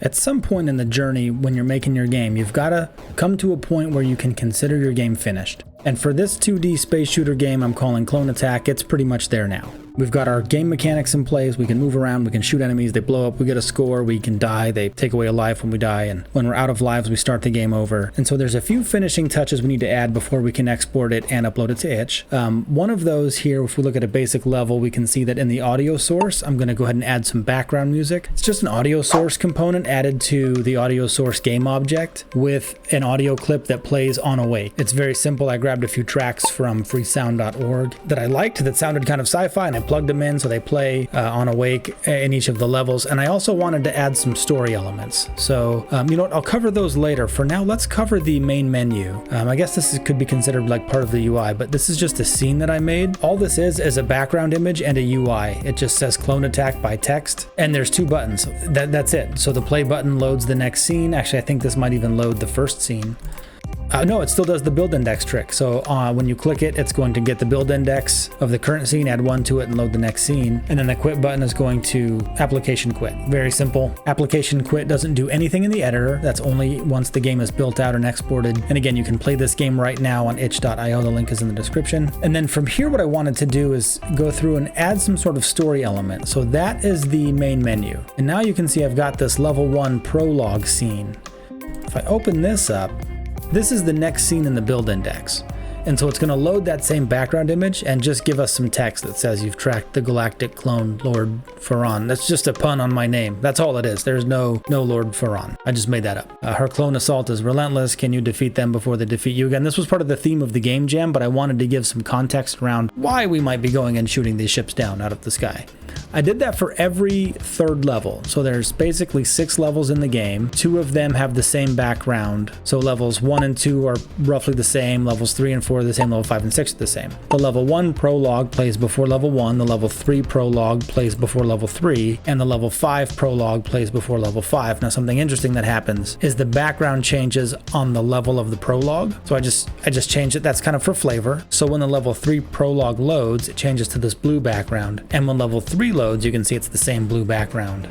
At some point in the journey when you're making your game, you've got to come to a point where you can consider your game finished. And for this 2D space shooter game I'm calling Clone Attack, it's pretty much there now. We've got our game mechanics in place, we can move around, we can shoot enemies, they blow up, we get a score, we can die, they take away a life when we die, and when we're out of lives we start the game over. And so there's a few finishing touches we need to add before we can export it and upload it to itch. One of those here, if we look at a basic level, we can see that in the audio source, I'm going to go ahead and add some background music. It's just an audio source component added to the audio source game object with an audio clip that plays on awake. It's very simple. I grabbed a few tracks from freesound.org that I liked that sounded kind of sci-fi, and I plugged them in so they play on awake in each of the levels. And I also wanted to add some story elements. So you know what, I'll cover those later. For now, let's cover the main menu. I guess this could be considered like part of the UI, but this is just a scene that I made. All this is a background image and a UI. It just says Clone Attack by text, and there's 2 buttons. That's it. So the play button loads the next scene. Actually, I think this might even load the first scene. No, it still does the build index trick. So when you click it, it's going to get the build index of the current scene, add 1 to it, and load the next scene. And then the quit button is going to application quit. Very simple. Application quit doesn't do anything in the editor. That's only once the game is built out and exported. And again, you can play this game right now on itch.io. The link is in the description. And then from here, what I wanted to do is go through and add some sort of story element. So that is the main menu. And now you can see I've got this level 1 prologue scene. If I open this up, this is the next scene in the build index. And so it's going to load that same background image and just give us some text that says you've tracked the galactic clone Lord Farron. That's just a pun on my name. That's all it is. There's no Lord Farron. I just made that up. Her clone assault is relentless. Can you defeat them before they defeat you? Again, this was part of the theme of the game jam, but I wanted to give some context around why we might be going and shooting these ships down out of the sky. I did that for every 3rd level. So there's basically 6 levels in the game. 2 of them have the same background. So levels 1 and 2 are roughly the same. Levels 3 and 4 are the same. Level 5 and 6 are the same. The level 1 prologue plays before level 1. The level 3 prologue plays before level 3. And the level 5 prologue plays before level 5. Now something interesting that happens is the background changes on the level of the prologue. So I just changed it. That's kind of for flavor. So when the level 3 prologue loads, it changes to this blue background. And when level 3 loads, you can see it's the same blue background.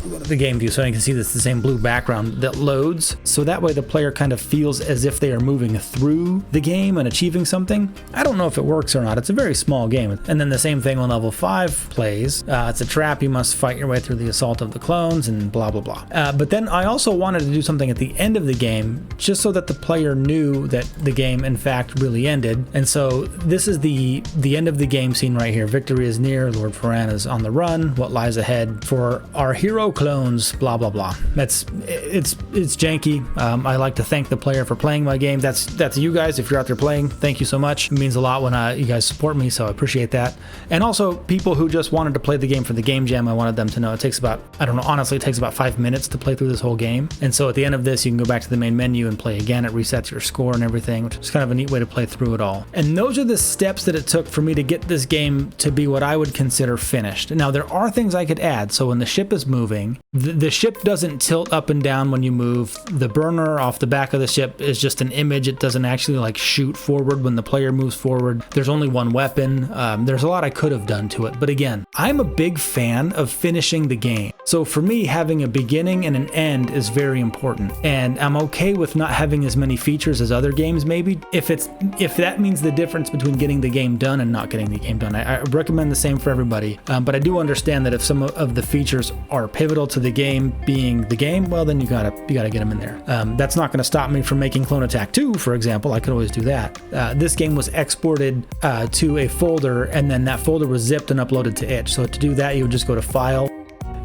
We'll go to the game view so you can see this the same blue background that loads. So that way the player kind of feels as if they are moving through the game and achieving something. I don't know if it works or not. It's a very small game. And then the same thing when level 5 plays. It's a trap. You must fight your way through the assault of the clones and blah, blah, blah. But then I also wanted to do something at the end of the game just so that the player knew that the game in fact really ended. And so this is the end of the game scene right here. Victory is near. Lord Farron is on the run. What lies ahead for our hero clones, blah blah blah. It's janky. I like to thank the player for playing my game. That's you guys. If you're out there playing, thank you so much. It means a lot when you guys support me, so I appreciate that. And also people who just wanted to play the game for the game jam, I wanted them to know it takes about, I don't know, honestly it takes about 5 minutes to play through this whole game. And so at the end of this you can go back to the main menu and play again. It resets your score and everything, which is kind of a neat way to play through it all. And those are the steps that it took for me to get this game to be what I would consider finished. Now there are things I could add. So when the ship is moving, the ship doesn't tilt up and down when you move. The burner off the back of the ship is just an image. It doesn't actually like shoot forward when the player moves forward. There's only one weapon. There's a lot I could have done to it, but again, I'm a big fan of finishing the game. So for me, having a beginning and an end is very important, and I'm okay with not having as many features as other games maybe, if that means the difference between getting the game done and not getting the game done. I recommend the same for everybody, but I do understand that if some of the features are pivotal to the game being the game, well then you gotta get them in there. That's not going to stop me from making Clone Attack 2, for example. I could always do that. This game was exported to a folder, and then that folder was zipped and uploaded to itch. So to do that, you would just go to File,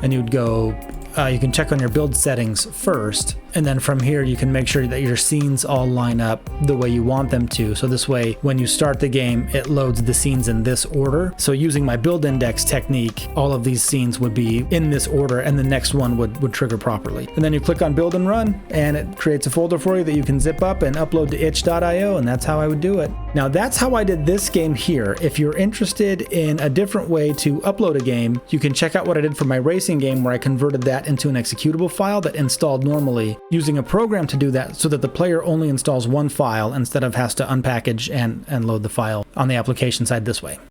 and you would go, you can check on your build settings first, and then from here you can make sure that your scenes all line up the way you want them to. So this way, when you start the game, it loads the scenes in this order. So using my build index technique, all of these scenes would be in this order, and the next one would trigger properly. And then you click on build and run, and it creates a folder for you that you can zip up and upload to itch.io, and that's how I would do it. Now that's how I did this game here. If you're interested in a different way to upload a game, you can check out what I did for my racing game, where I converted that into an executable file that installed normally, using a program to do that so that the player only installs one file instead of has to unpackage and load the file on the application side this way.